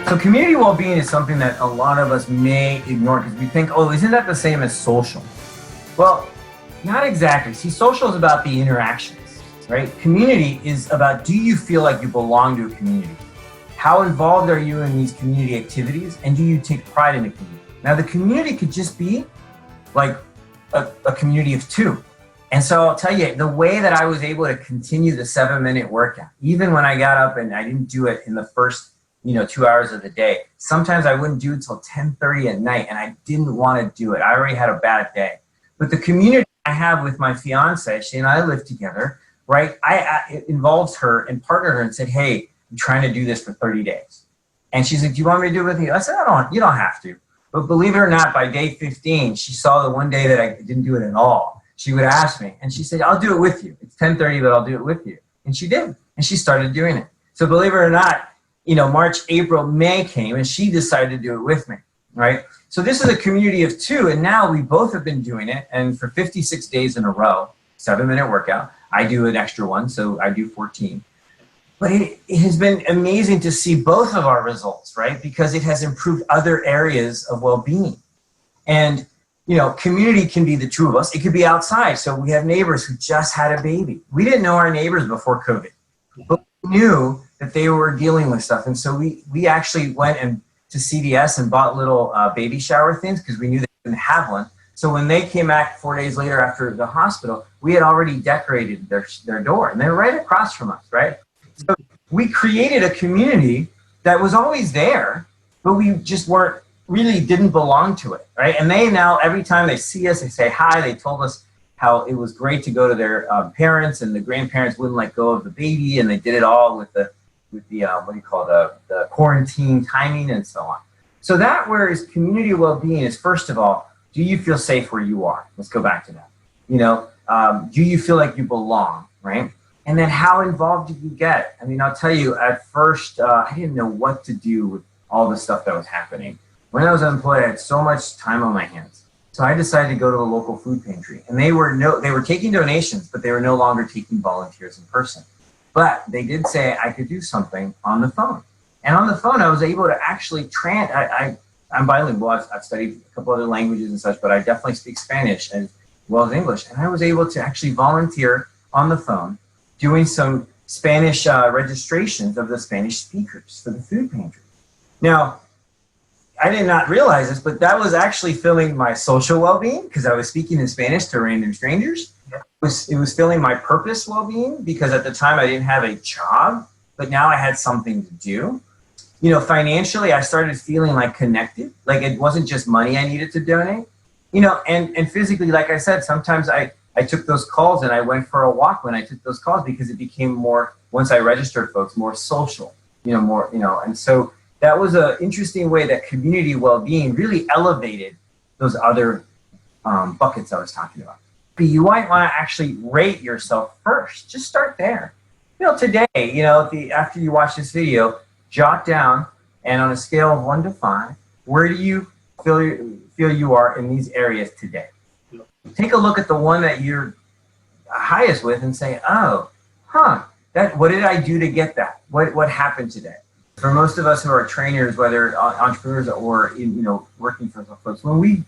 So community well-being is something that a lot of us may ignore because we think, oh, isn't that the same as social? Well, not exactly. See, social is about the interactions, right? Community is about, do you feel like you belong to a community? How involved are you in these community activities? And do you take pride in the community? Now, the community could just be like a community of two. And so I'll tell you, the way that I was able to continue the 7-minute workout, even when I got up and I didn't do it in the first 2 hours of the day. Sometimes I wouldn't do it till 10:30 at night, and I didn't want to do it. I already had a bad day. But the community I have with my fiance, she and I live together, right? I involved her and partnered her and said, hey, I'm trying to do this for 30 days. And she's like, do you want me to do it with you? I said, you don't have to. But believe it or not, by day 15, she saw the one day that I didn't do it at all. She would ask me, and she said, I'll do it with you. It's 10:30, but I'll do it with you. And she did, and she started doing it. So believe it or not, March, April, May came, and she decided to do it with me, right? So this is a community of two, and now we both have been doing it, and for 56 days in a row, 7-minute workout. I do an extra one, so I do 14. But it has been amazing to see both of our results, right? Because it has improved other areas of well-being. And, community can be the two of us. It could be outside. So we have neighbors who just had a baby. We didn't know our neighbors before COVID, but we knew that they were dealing with stuff. And so we actually went to CVS and bought little baby shower things because we knew they didn't have one. So when they came back 4 days later after the hospital, we had already decorated their door, and they were right across from us, right? So we created a community that was always there, but we just didn't belong to it, right? And they now, every time they see us, they say hi. They told us how it was great to go to their parents, and the grandparents wouldn't let go of the baby, and they did it all with the quarantine timing and so on. So that whereas community well-being is, first of all, do you feel safe where you are? Let's go back to that. Do you feel like you belong, right? And then how involved did you get? I mean, I'll tell you, at first, I didn't know what to do with all the stuff that was happening. When I was unemployed, I had so much time on my hands. So I decided to go to the local food pantry, and they were taking donations, but they were no longer taking volunteers in person. But they did say I could do something on the phone. And on the phone, I was able to actually I'm bilingual. I've studied a couple other languages and such, but I definitely speak Spanish as well as English. And I was able to actually volunteer on the phone doing some Spanish registrations of the Spanish speakers for the food pantry. Now, I did not realize this, but that was actually filling my social well-being because I was speaking in Spanish to random strangers. It was filling my purpose well-being because at the time I didn't have a job, but now I had something to do. Financially, I started feeling like connected, like it wasn't just money I needed to donate, and physically, like I said, sometimes I took those calls and I went for a walk when I took those calls because it became more, once I registered folks, more social, and so that was an interesting way that community well-being really elevated those other buckets I was talking about. But you might want to actually rate yourself first. Just start there. Today, after you watch this video, jot down, and on a scale of 1 to 5, where do you feel you are in these areas today? Take a look at the one that you're highest with and say, what did I do to get that? What happened today? For most of us who are trainers, whether entrepreneurs or working for folks, when we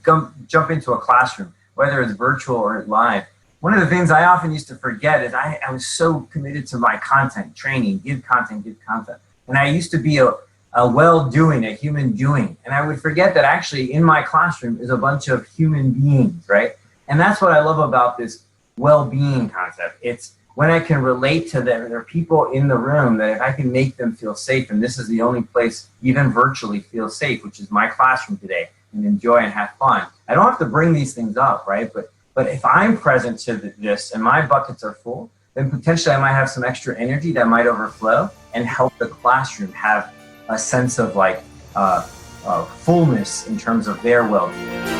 jump into a classroom, whether it's virtual or live, one of the things I often used to forget is I was so committed to my content, training, give content. And I used to be a well-doing, a human doing. And I would forget that actually in my classroom is a bunch of human beings, right? And that's what I love about this well-being concept. It's when I can relate to them, there are people in the room that if I can make them feel safe, and this is the only place, even virtually, feel safe, which is my classroom today, and enjoy and have fun. I don't have to bring these things up, right? But if I'm present to this and my buckets are full, then potentially I might have some extra energy that might overflow and help the classroom have a sense of fullness in terms of their well-being.